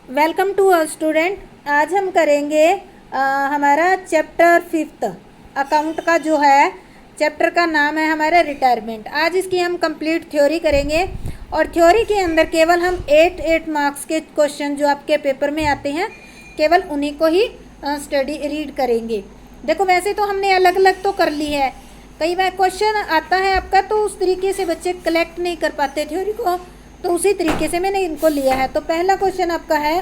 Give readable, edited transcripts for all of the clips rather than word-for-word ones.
Welcome to student. आज हम करेंगे हमारा चैप्टर 5 अकाउंट का जो है चैप्टर का नाम है हमारा रिटायरमेंट। आज इसकी हम कंप्लीट थ्योरी करेंगे और थ्योरी के अंदर केवल हम 8 मार्क्स के क्वेश्चन जो आपके पेपर में आते हैं केवल उन्हीं को ही स्टडी रीड करेंगे। देखो वैसे तो हमने अलग अलग तो कर ली है, कई बार क्वेश्चन आता है आपका तो उस तरीके से बच्चे कलेक्ट नहीं कर पाते थ्योरी को, तो उसी तरीके से मैंने इनको लिया है। तो पहला क्वेश्चन आपका है,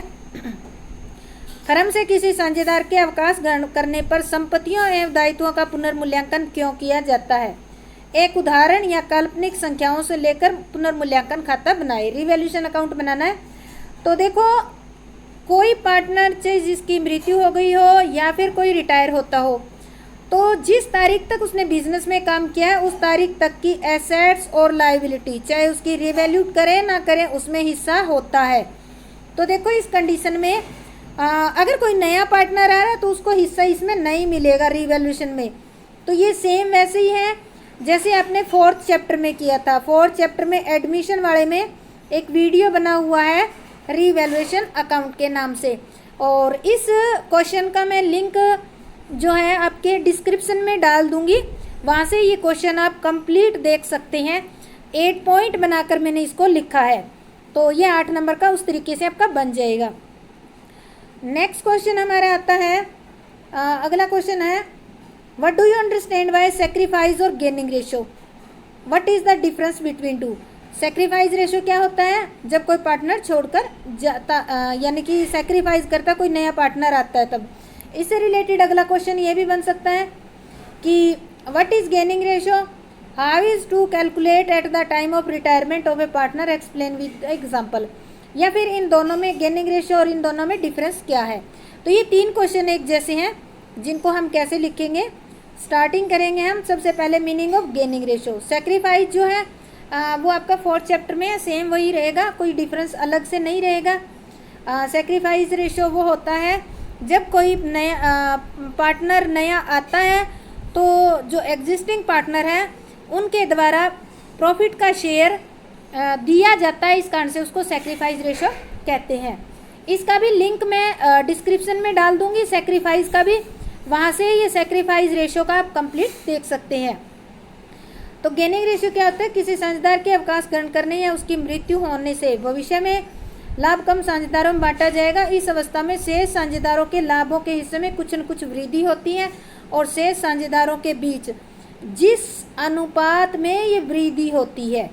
फर्म से किसी साझेदार के अवकाश ग्रहण करने पर संपत्तियों एवं दायित्वों का पुनर्मूल्यांकन क्यों किया जाता है। एक उदाहरण या काल्पनिक संख्याओं से लेकर पुनर्मूल्यांकन खाता बनाए। रिवैल्यूएशन अकाउंट बनाना है। तो देखो कोई पार्टनर चाहे जिसकी मृत्यु हो गई हो या फिर कोई रिटायर होता हो, तो जिस तारीख तक उसने बिजनेस में काम किया है उस तारीख तक की एसेट्स और लायबिलिटी चाहे उसकी रिवैल्यूट करें ना करें उसमें हिस्सा होता है। तो देखो इस कंडीशन में अगर कोई नया पार्टनर आ रहा है तो उसको हिस्सा इसमें नहीं मिलेगा रिवैल्यूएशन में। तो ये सेम वैसे ही है जैसे आपने 4th चैप्टर में किया था। 4th चैप्टर में एडमिशन वाले में एक वीडियो बना हुआ है रिवैल्यूएशन अकाउंट के नाम से, और इस क्वेश्चन का मैं लिंक जो है आपके डिस्क्रिप्शन में डाल दूंगी, वहाँ से ये क्वेश्चन आप कंप्लीट देख सकते हैं। 8 पॉइंट बनाकर मैंने इसको लिखा है, तो ये 8 नंबर का उस तरीके से आपका बन जाएगा। नेक्स्ट क्वेश्चन हमारा आता है, अगला क्वेश्चन है, what do you understand by sacrifice और gaining ratio, what is the difference between two. Sacrifice ratio क्या होता है, जब कोई पार्टनर छोड़कर जाता यानी कि सेक्रीफाइस करता कोई नया पार्टनर आता है तब। इससे रिलेटेड अगला क्वेश्चन ये भी बन सकता है कि what is gaining ratio, how is to calculate at the time of retirement of a partner, explain with example. या फिर इन दोनों में गेनिंग रेशो और इन दोनों में डिफरेंस क्या है। तो ये 3 क्वेश्चन एक जैसे हैं जिनको हम कैसे लिखेंगे। स्टार्टिंग करेंगे हम सबसे पहले meaning of gaining ratio. Sacrifice जो है वो आपका 4th चैप्टर में है, सेम वही रहेगा, कोई डिफरेंस अलग से नहीं रहेगा। सेक्रीफाइस रेशो वो होता है जब कोई नया पार्टनर नया आता है तो जो एग्जिस्टिंग पार्टनर है उनके द्वारा प्रॉफिट का शेयर दिया जाता है, इस कारण से उसको सेक्रीफाइस रेशो कहते हैं। इसका भी लिंक मैं डिस्क्रिप्शन में डाल दूंगी, सेक्रीफाइस का भी, वहाँ से ये सेक्रीफाइस रेशो का आप कंप्लीट देख सकते हैं। तो गेनिंग रेशियो क्या होता है, किसी साझेदार के अवकाश ग्रहण करने या उसकी मृत्यु होने से भविष्य में लाभ कम साझेदारों में बांटा जाएगा। इस अवस्था में शेष साझेदारों के लाभों के हिस्से में कुछ न कुछ वृद्धि होती है और शेष साझेदारों के बीच जिस अनुपात में ये वृद्धि होती है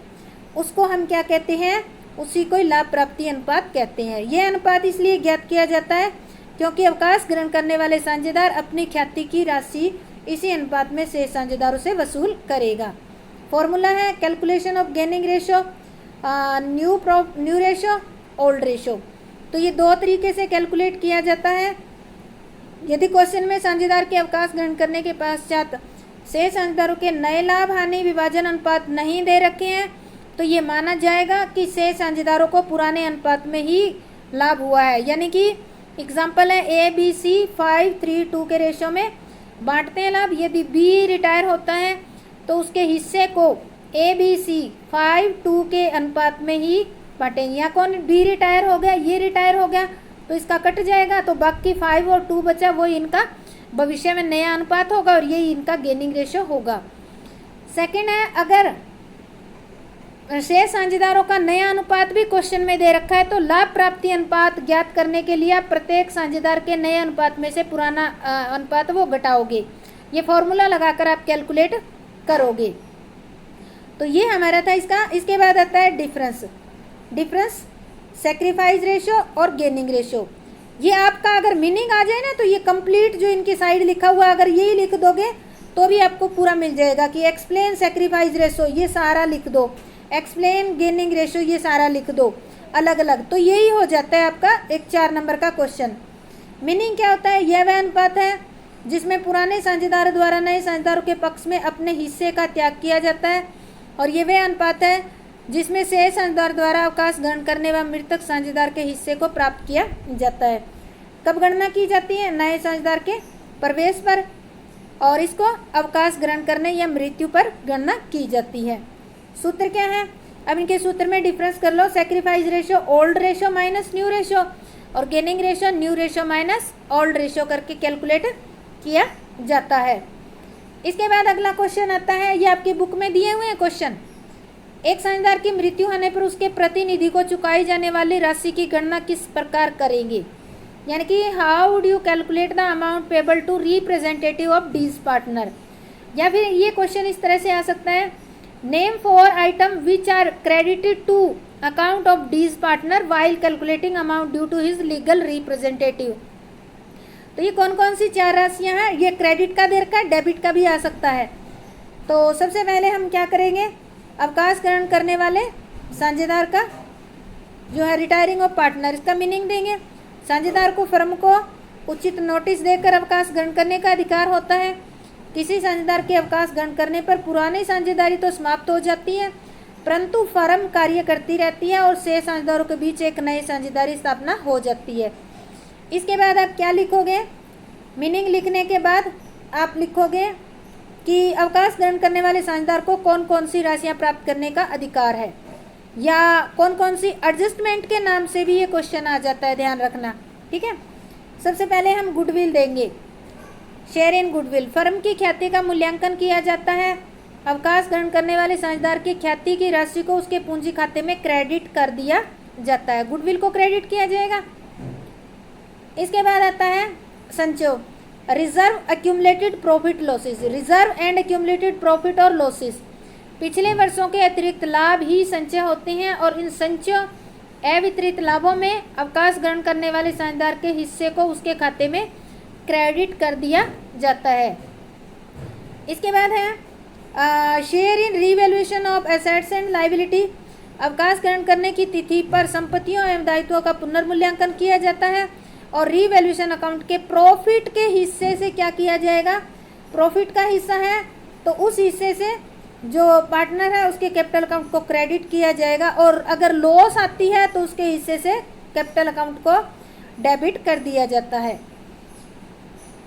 उसको हम क्या कहते हैं, उसी को लाभ प्राप्ति अनुपात कहते हैं। यह अनुपात इसलिए ज्ञात किया जाता है क्योंकि अवकाश ग्रहण करने वाले साझेदार अपनी ख्याति की राशि इसी अनुपात में शेष साझेदारों से वसूल करेगा। फॉर्मूला है calculation of gaining ratio, new ratio, old ratio. तो ये 2 तरीके से कैलकुलेट किया जाता है। यदि क्वेश्चन में साझेदार के अवकाश ग्रहण करने के पश्चात शेष साझेदारों के नए लाभ हानि विभाजन अनुपात नहीं दे रखे हैं तो ये माना जाएगा कि शेष साझेदारों को पुराने अनुपात में ही लाभ हुआ है। यानी कि एग्जाम्पल है ABC 5:3:2 के रेशो में बांटते हैं लाभ। यदि B रिटायर होता है तो उसके हिस्से को ABC 5:2 के अनुपात में ही बांटेंगे। यहाँ कौन B रिटायर हो गया, ये रिटायर हो गया तो इसका कट जाएगा, तो बाकी 5 और 2 बचा, वो इनका भविष्य में नया अनुपात होगा और यही इनका गेनिंग रेशो होगा। सेकंड है, अगर शेष साझेदारों का नया अनुपात भी क्वेश्चन में दे रखा है तो लाभ प्राप्ति अनुपात ज्ञात करने के लिए आप प्रत्येक साझेदार के नए अनुपात में से पुराना अनुपात वो घटाओगे। ये फॉर्मूला लगाकर आप कैलकुलेट करोगे। तो ये हमारा था इसका। इसके बाद आता है डिफरेंस सेक्रीफाइस रेशो और गेनिंग रेशो। ये आपका अगर मीनिंग आ जाए ना तो ये कंप्लीट जो इनकी साइड लिखा हुआ अगर यही लिख दोगे तो भी आपको पूरा मिल जाएगा कि एक्सप्लेन सेक्रीफाइस रेशो ये सारा लिख दो, एक्सप्लेन गेनिंग रेशो ये सारा लिख दो अलग अलग, तो यही हो जाता है आपका एक 4 नंबर का क्वेश्चन। मीनिंग क्या होता है, यह वह अनुपात है जिसमें पुराने साझेदारों द्वारा नए साझेदारों के पक्ष में अपने हिस्से का त्याग किया जाता है, और ये वह अनुपात है जिसमें शेष साझेदार द्वारा अवकाश ग्रहण करने व मृतक साझेदार के हिस्से को प्राप्त किया जाता है। कब गणना की जाती है, नए साझेदार के प्रवेश पर, और इसको अवकाश ग्रहण करने या मृत्यु पर गणना की जाती है। सूत्र क्या है, अब इनके सूत्र में डिफरेंस कर लो। Sacrifice ratio old ratio minus new ratio. और gaining ratio new ratio minus old ratio करके कैलकुलेट किया जाता है। इसके बाद अगला क्वेश्चन आता है, ये आपकी बुक में दिए हुए हैं क्वेश्चन। एक साझेदार की मृत्यु होने पर उसके प्रतिनिधि को चुकाई जाने वाली राशि की गणना किस प्रकार करेंगे, यानी कि how would you calculate the amount payable to representative of deceased partner. या फिर ये क्वेश्चन इस तरह से आ सकता है, name 4 item which are credited to account of deceased partner while calculating amount due to his legal representative. तो ये कौन कौन सी 4 राशियाँ हैं, ये क्रेडिट का देर का डेबिट का भी आ सकता है। तो सबसे पहले हम क्या करेंगे, अवकाश ग्रहण करने वाले साझेदार का जो है रिटायरिंग ऑफ पार्टनर, इसका मीनिंग देंगे। साझेदार को फर्म को उचित नोटिस देकर अवकाश ग्रहण करने का अधिकार होता है। किसी साझेदार के अवकाश ग्रहण करने पर पुरानी साझेदारी तो समाप्त हो जाती है, परंतु फर्म कार्य करती रहती है और 6 साझेदारों के बीच एक नई साझेदारी स्थापना हो जाती है। इसके बाद आप क्या लिखोगे, मीनिंग लिखने के बाद आप लिखोगे कि अवकाश ग्रहण करने वाले साझेदार को कौन कौन सी राशियां प्राप्त करने का अधिकार है, या कौन कौन सी एडजस्टमेंट के नाम से भी ये क्वेश्चन आ जाता है, ध्यान रखना। ठीक है, सबसे पहले हम गुडविल देंगे। शेयर इन गुडविल, फर्म की ख्याति का मूल्यांकन किया जाता है। अवकाश ग्रहण करने वाले साझेदार की ख्याति की राशि को उसके पूंजी खाते में क्रेडिट कर दिया जाता है, गुडविल को क्रेडिट किया जाएगा। इसके बाद आता है संचय, reserve accumulated profit losses, reserve and accumulated profit और लॉसेस, पिछले वर्षों के अतिरिक्त लाभ ही संचय होते हैं और इन संचय अवितरित लाभों में अवकाश ग्रहण करने वाले साझेदार के हिस्से को उसके खाते में क्रेडिट कर दिया जाता है। इसके बाद है share in revaluation of assets and liability, अवकाश ग्रहण करने की तिथि पर संपत्तियों एवं दायित्वों का पुनर्मूल्यांकन किया जाता है और रीवैल्यूएशन अकाउंट के प्रॉफिट के हिस्से से क्या किया जाएगा, प्रॉफिट का हिस्सा है तो उस हिस्से से जो पार्टनर है उसके कैपिटल अकाउंट को क्रेडिट किया जाएगा, और अगर लॉस आती है तो उसके हिस्से से कैपिटल अकाउंट को डेबिट कर दिया जाता है।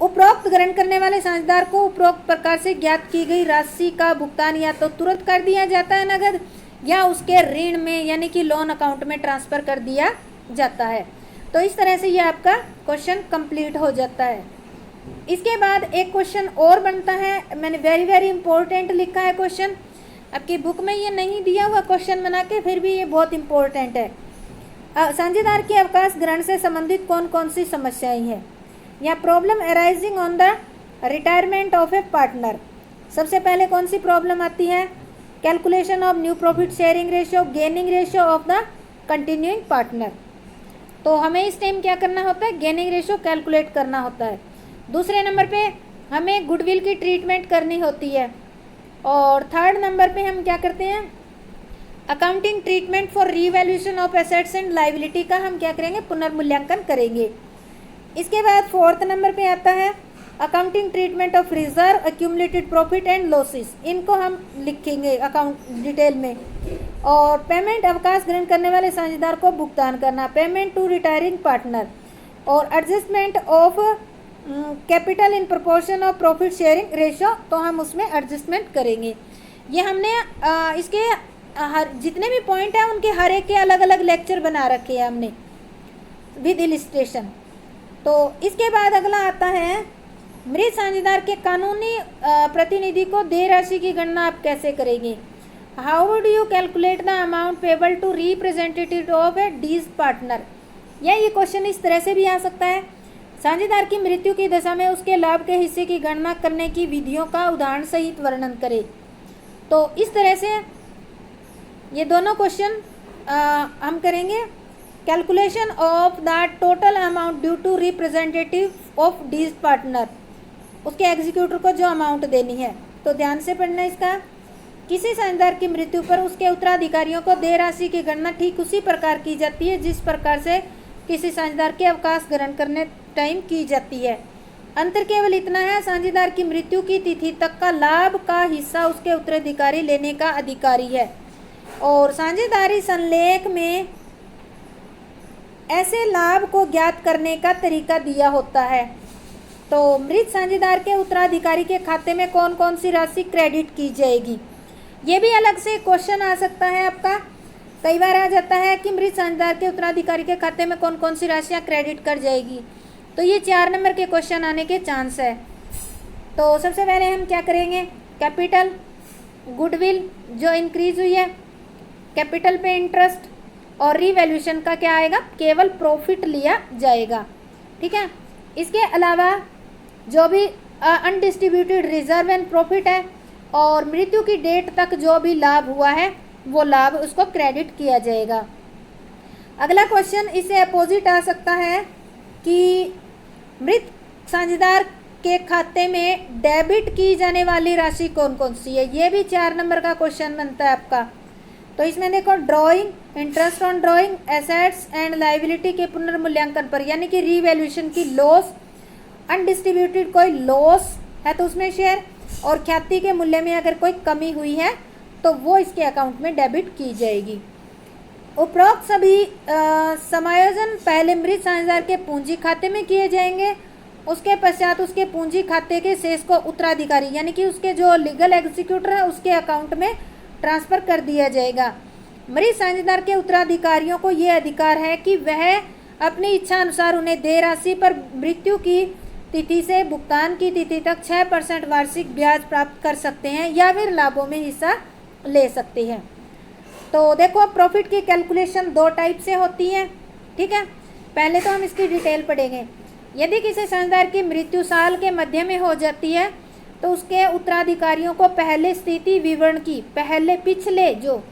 उपरोक्त ग्रहण करने वाले साझेदार को उपरोक्त प्रकार से ज्ञात की गई राशि का भुगतान या तो तुरंत कर दिया जाता है नगद, या उसके ऋण में यानी कि लोन अकाउंट में ट्रांसफर कर दिया जाता है। तो इस तरह से ये आपका क्वेश्चन कंप्लीट हो जाता है। इसके बाद एक क्वेश्चन और बनता है, मैंने वेरी वेरी इंपॉर्टेंट लिखा है क्वेश्चन, आपकी बुक में ये नहीं दिया हुआ क्वेश्चन बना के, फिर भी ये बहुत इंपॉर्टेंट है। साझेदार के अवकाश ग्रहण से संबंधित कौन कौन सी समस्याएं हैं, या problem arising on the retirement of a partner. सबसे पहले कौन सी प्रॉब्लम आती है, calculation of new profit sharing ratio, gaining ratio of the continuing partner. तो हमें इस टाइम क्या करना होता है, गेनिंग रेशियो कैलकुलेट करना होता है। दूसरे नंबर पे हमें गुडविल की ट्रीटमेंट करनी होती है, और थर्ड नंबर पे हम क्या करते हैं, accounting treatment for revaluation of assets and liability का हम क्या करेंगे, पुनर्मूल्यांकन करेंगे। इसके बाद फोर्थ नंबर पे आता है accounting treatment of reserve accumulated profit and losses, इनको हम लिखेंगे अकाउंट डिटेल में। और पेमेंट, अवकाश ग्रहण करने वाले साझेदार को भुगतान करना, पेमेंट टू रिटायरिंग पार्टनर, और adjustment of capital in proportion of profit sharing ratio, तो हम उसमें एडजस्टमेंट करेंगे। ये हमने इसके हर जितने भी पॉइंट हैं उनके हर एक के अलग अलग लेक्चर बना रखे हैं हमने विद इलिस्ट्रेशन। तो इसके बाद अगला आता है मृत साझेदार के कानूनी प्रतिनिधि को देय राशि की गणना आप कैसे करेंगे, how would you calculate the amount payable to representative of a deceased partner. या ये क्वेश्चन इस तरह से भी आ सकता है, साझेदार की मृत्यु की दशा में उसके लाभ के हिस्से की गणना करने की विधियों का उदाहरण सहित वर्णन करें। तो इस तरह से ये दोनों क्वेश्चन हम करेंगे। Calculation of the total amount due to representative of deceased partner, उसके एग्जीक्यूटर को जो अमाउंट देनी है, तो ध्यान से पढ़ना इसका। किसी साझेदार की मृत्यु पर उसके उत्तराधिकारियों को देय राशि की गणना ठीक उसी प्रकार की जाती है जिस प्रकार से किसी साझेदार के अवकाश ग्रहण करने टाइम की जाती है। अंतर केवल इतना है, साझेदार की मृत्यु की तिथि तक का लाभ का हिस्सा उसके उत्तराधिकारी लेने का अधिकारी है, और साझेदारी संलेख में ऐसे लाभ को ज्ञात करने का तरीका दिया होता है। तो मृत साझेदार के उत्तराधिकारी के खाते में कौन कौन सी राशि क्रेडिट की जाएगी, ये भी अलग से क्वेश्चन आ सकता है आपका। कई बार आ जाता है कि मृत साझेदार के उत्तराधिकारी के खाते में कौन कौन सी राशियाँ क्रेडिट कर जाएगी। तो ये 4 नंबर के क्वेश्चन आने के चांस है। तो सबसे पहले हम क्या करेंगे, कैपिटल, गुडविल जो इंक्रीज हुई है, कैपिटल पे इंटरेस्ट और रीवैल्यूएशन का क्या आएगा, केवल प्रॉफिट लिया जाएगा। ठीक है। इसके अलावा जो भी अनडिस्ट्रीब्यूटेड रिजर्व एंड प्रॉफिट है और मृत्यु की डेट तक जो भी लाभ हुआ है वो लाभ उसको क्रेडिट किया जाएगा। अगला क्वेश्चन इससे अपोजिट आ सकता है कि मृत साझेदार के खाते में डेबिट की जाने वाली राशि कौन कौन सी है। ये भी 4 नंबर का क्वेश्चन बनता है आपका। तो इसमें देखो, drawing, interest on drawing, assets and liability के पुनर्मूल्यांकन पर यानी कि रीवैल्यूएशन की लॉस, अनडिस्ट्रीब्यूटेड कोई लॉस है तो उसमें शेयर, और ख्याति के मूल्य में अगर कोई कमी हुई है तो वो इसके अकाउंट में डेबिट की जाएगी। उपरोक्त सभी समायोजन पहले मृत साझेदार के पूंजी खाते में किए जाएंगे, उसके पश्चात उसके पूंजी खाते के शेष को उत्तराधिकारी यानी कि उसके जो लीगल एग्जीक्यूटर है उसके अकाउंट में ट्रांसफ़र कर दिया जाएगा। मृत साझेदार के उत्तराधिकारियों को ये अधिकार है कि वह अपनी इच्छा अनुसार उन्हें देय राशि पर मृत्यु की तिथि से भुगतान की तिथि तक 6% वार्षिक ब्याज प्राप्त कर सकते हैं या फिर लाभों में हिस्सा ले सकते हैं। तो देखो, प्रॉफिट की कैलकुलेशन 2 टाइप से होती है। ठीक है। पहले तो हम इसकी डिटेल पढ़ेंगे। यदि किसी साझेदार की मृत्यु साल के मध्य में हो जाती है तो उसके उत्तराधिकारियों को पहले स्थिति विवरण की पिछले जो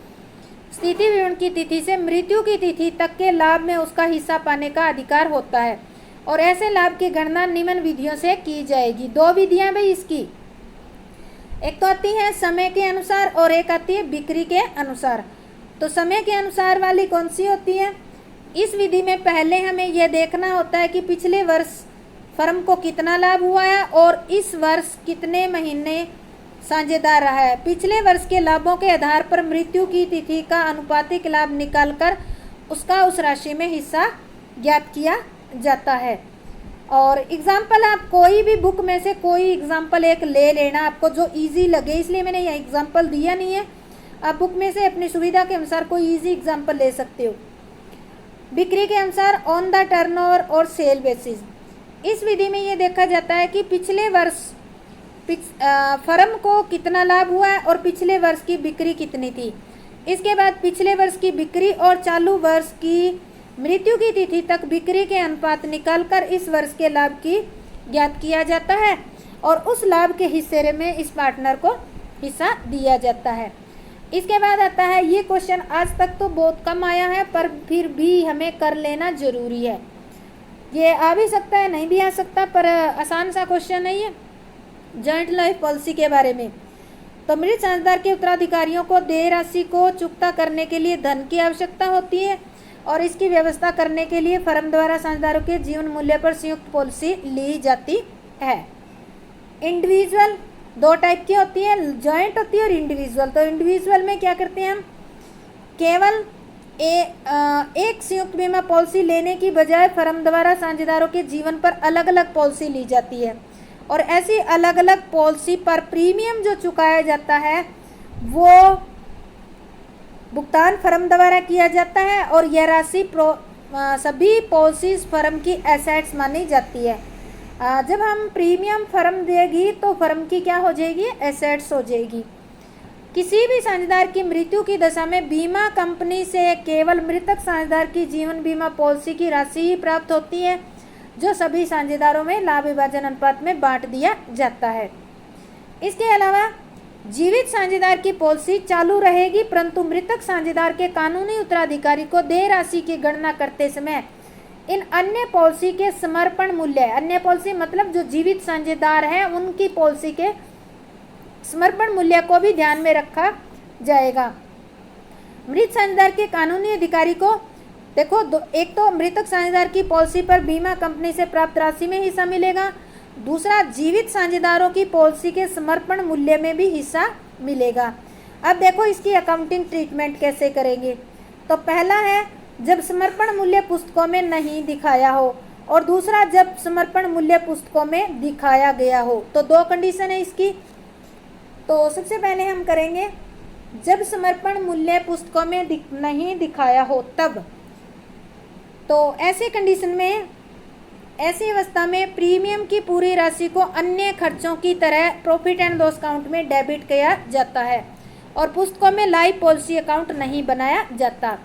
स्थिति विवरण की तिथि से मृत्यु की तिथि तक के लाभ में उसका हिस्सा पाने का अधिकार होता है और ऐसे लाभ की गणना निम्न विधियों से की जाएगी। 2 विधियां भाई इसकी, एक तो आती है समय के अनुसार और एक आती है बिक्री के अनुसार। तो समय के अनुसार वाली कौन सी होती है, इस विधि में पहले हमें यह देखना होता है कि पिछले वर्ष फर्म को कितना लाभ हुआ है और इस वर्ष कितने महीने साझेदार रहा है। पिछले वर्ष के लाभों के आधार पर मृत्यु की तिथि का अनुपातिक लाभ निकालकर उसका उस राशि में हिस्सा ज्ञात किया जाता है। और एग्जाम्पल आप कोई भी बुक में से कोई एग्जाम्पल एक ले लेना, आपको जो इजी लगे, इसलिए मैंने यह एग्जाम्पल दिया नहीं है। आप बुक में से अपनी सुविधा के अनुसार कोई इजी एग्जाम्पल ले सकते हो। बिक्री के अनुसार ऑन द टर्नओवर और सेल बेसिस, इस विधि में ये देखा जाता है कि पिछले वर्ष फर्म को कितना लाभ हुआ है और पिछले वर्ष की बिक्री कितनी थी। इसके बाद पिछले वर्ष की बिक्री और चालू वर्ष की मृत्यु की तिथि तक बिक्री के अनुपात निकालकर इस वर्ष के लाभ की ज्ञात किया जाता है और उस लाभ के हिस्से में इस पार्टनर को हिस्सा दिया जाता है। इसके बाद आता है ये क्वेश्चन, आज तक तो बहुत कम आया है पर फिर भी हमें कर लेना जरूरी है। ये आ भी सकता है, नहीं भी आ सकता, पर आसान सा क्वेश्चन है ये, जॉइंट लाइफ पॉलिसी के बारे में। तो मृत साझेदार के उत्तराधिकारियों को देय राशि को चुकता करने के लिए धन की आवश्यकता होती है और इसकी व्यवस्था करने के लिए फर्म द्वारा साझेदारों के जीवन मूल्य पर संयुक्त पॉलिसी ली जाती है। इंडिविजुअल 2 टाइप की होती है, जॉइंट होती है और इंडिविजुअल। तो इंडिविजुअल में क्या करते हैं हम, केवल एक संयुक्त बीमा पॉलिसी लेने की बजाय फर्म द्वारा साझेदारों के जीवन पर अलग अलग पॉलिसी ली जाती है और ऐसी अलग अलग पॉलिसी पर प्रीमियम जो चुकाया जाता है वो भुगतान फर्म द्वारा किया जाता है और यह राशि सभी पॉलिसीज फर्म की एसेट्स मानी जाती है। जब हम प्रीमियम फर्म देगी तो फर्म की क्या हो जाएगी, एसेट्स हो जाएगी। किसी भी साझेदार की मृत्यु की दशा में बीमा कंपनी से केवल मृतक साझेदार की जीवन बीमा पॉलिसी की राशि ही प्राप्त होती है जो सभी साझेदारों में लाभ विभाजन अनुपात में बांट दिया जाता है। इसके अलावा जीवित साझेदार की पॉलिसी चालू रहेगी परंतु मृतक साझेदार के कानूनी उत्तराधिकारी को देय राशि की गणना करते समय इन अन्य पॉलिसी के समर्पण मूल्य, अन्य पॉलिसी मतलब जो जीवित साझेदार हैं उनकी पॉलिसी के समर्पण मूल्य को भी ध्यान में रखा जाएगा। मृत साझेदार के कानूनी अधिकारी को देखो एक तो मृतक साझेदार की पॉलिसी पर बीमा कंपनी से प्राप्त राशि में हिस्सा मिलेगा, दूसरा जीवित साझेदारों की पॉलिसी के समर्पण मूल्य में भी हिस्सा मिलेगा। अब देखो इसकी अकाउंटिंग ट्रीटमेंट कैसे करेंगे। तो पहला है जब समर्पण मूल्य पुस्तकों में नहीं दिखाया हो और दूसरा जब समर्पण मूल्य पुस्तकों में दिखाया गया हो। तो 2 कंडीशन है इसकी। तो सबसे पहले हम करेंगे जब समर्पण मूल्य पुस्तकों में नहीं दिखाया हो तब। तो ऐसे कंडीशन में, ऐसी अवस्था में प्रीमियम की पूरी राशि को अन्य खर्चों की तरह प्रॉफिट एंड लॉस अकाउंट में डेबिट किया जाता है और पुस्तकों में लाइव पॉलिसी अकाउंट नहीं बनाया जाता।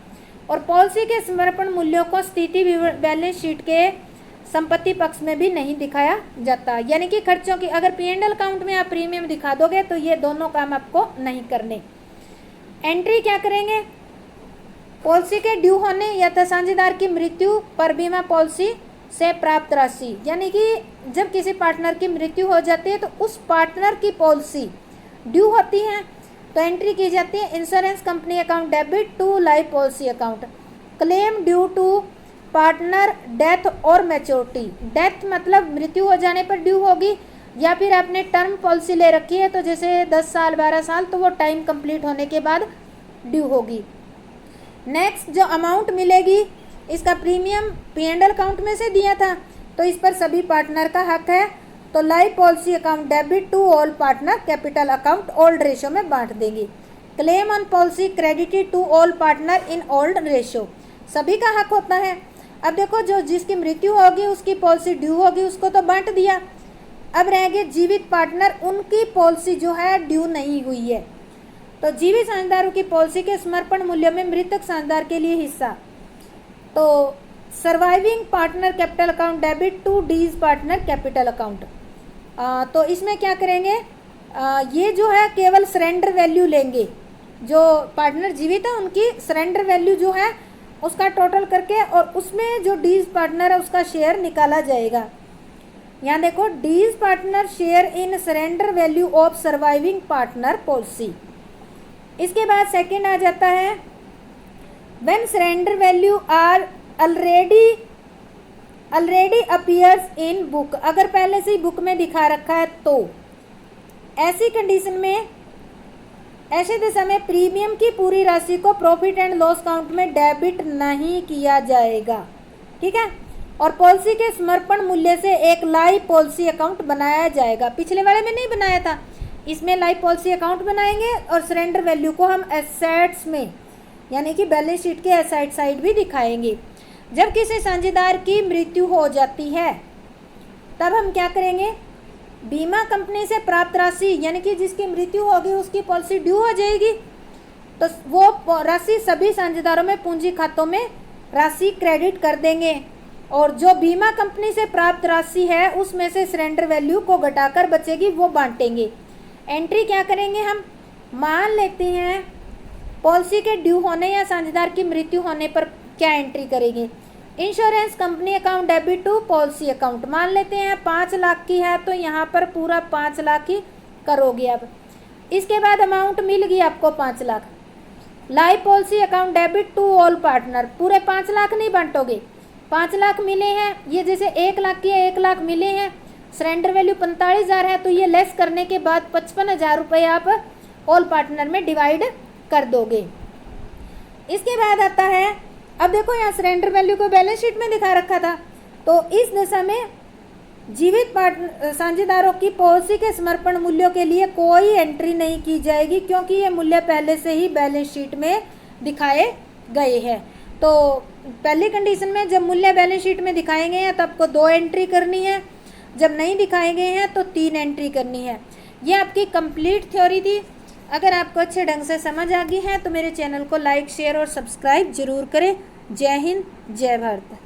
और पॉलिसी के समर्पण मूल्यों को स्थिति बैलेंस शीट के संपत्ति पक्ष में भी नहीं दिखाया जाता। यानी कि खर्चों की, अगर P&L अकाउंट में आप प्रीमियम दिखा दोगे तो ये दोनों काम आपको नहीं करने। एंट्री क्या करेंगे? पॉलिसी के ड्यू होने या तो साझेदार की मृत्यु पर बीमा पॉलिसी से प्राप्त राशि, यानी कि जब किसी पार्टनर की मृत्यु हो जाती है तो उस पार्टनर की पॉलिसी ड्यू होती है तो एंट्री की जाती है insurance company account debit to life policy account. Claim due to partner death और मैच्योरिटी। डेथ मतलब मृत्यु हो जाने पर ड्यू होगी, या फिर आपने टर्म पॉलिसी ले रखी है तो जैसे 10 साल 12 साल, तो वो टाइम कंप्लीट होने के बाद ड्यू होगी। नेक्स्ट जो अमाउंट मिलेगी, इसका प्रीमियम P&L अकाउंट में से दिया था तो इस पर सभी पार्टनर का हक है, तो life policy account debit to all partner capital account old ratio में बांट देंगे। Claim on policy credited to all partner in old ratio, सभी का हक होता है। अब देखो, जो जिसकी मृत्यु होगी उसकी पॉलिसी ड्यू होगी, उसको तो बांट दिया। अब रह गए जीवित पार्टनर, उनकी पॉलिसी जो है ड्यू नहीं हुई है, तो जीवित साझेदारों की पॉलिसी के समर्पण मूल्य में मृतक साझेदार के लिए हिस्सा। तो surviving partner capital account debit to deceased partner capital account. तो इसमें क्या करेंगे, ये जो है केवल सरेंडर वैल्यू लेंगे, जो पार्टनर जीवित है उनकी सरेंडर वैल्यू जो है उसका टोटल करके, और उसमें जो डीज पार्टनर है उसका शेयर निकाला जाएगा। यहाँ देखो, deceased partner share in surrender value of surviving partner policy. इसके बाद सेकंड आ जाता है when surrender value are already appears in book, अगर पहले से ही बुक में दिखा रखा है तो ऐसी कंडीशन में, ऐसे दशा में प्रीमियम की पूरी राशि को प्रॉफिट एंड लॉस अकाउंट में डेबिट नहीं किया जाएगा। ठीक है, और पॉलिसी के समर्पण मूल्य से एक लाइव पॉलिसी अकाउंट बनाया जाएगा। पिछले वाले में नहीं बनाया था, इसमें लाइव पॉलिसी अकाउंट बनाएंगे और सरेंडर वैल्यू को हम एसेट्स में, यानी कि बैलेंस शीट के एसेट साइड भी दिखाएंगे। जब किसी साझेदार की मृत्यु हो जाती है तब हम क्या करेंगे, बीमा कंपनी से प्राप्त राशि, यानी कि जिसकी मृत्यु होगी उसकी पॉलिसी ड्यू हो जाएगी, तो वो राशि सभी साझेदारों में पूंजी खातों में राशि क्रेडिट कर देंगे, और जो बीमा कंपनी से प्राप्त राशि है उसमें से सरेंडर वैल्यू को घटाकर बचेगी वो बांटेंगे। एंट्री क्या करेंगे, हम मान लेते हैं पॉलिसी के ड्यू होने या साझेदार की मृत्यु होने पर क्या एंट्री करेंगे, insurance company account debit to policy account. मान लेते हैं 5 लाख की है तो यहाँ पर पूरा 5 लाख ही करोगे। अब इसके बाद अमाउंट मिल गई आपको 5 lakh, life policy account debit to all partner, पूरे 5 लाख नहीं बांटोगे, 5 लाख मिले हैं, ये जैसे 1 लाख की 1 लाख मिले हैं, सरेंडर वैल्यू 45,000 है तो ये लेस करने के बाद 55,000 रुपये आप ऑल पार्टनर में डिवाइड कर दोगे। इसके बाद आता है, अब देखो यहाँ सरेंडर वैल्यू को बैलेंस शीट में दिखा रखा था, तो इस दशा में जीवित साझेदारों की पॉलिसी के समर्पण मूल्यों के लिए कोई एंट्री नहीं की जाएगी, क्योंकि ये मूल्य पहले से ही बैलेंस शीट में दिखाए गए हैं। तो पहली कंडीशन में जब मूल्य बैलेंस शीट में दिखाए गए हैं तो आपको 2 एंट्री करनी है, जब नहीं दिखाए गए हैं तो 3 एंट्री करनी है। ये आपकी कंप्लीट थ्योरी थी। अगर आपको अच्छे ढंग से समझ आ गई है तो मेरे चैनल को लाइक शेयर और सब्सक्राइब जरूर करें। जय हिंद, जय भारत।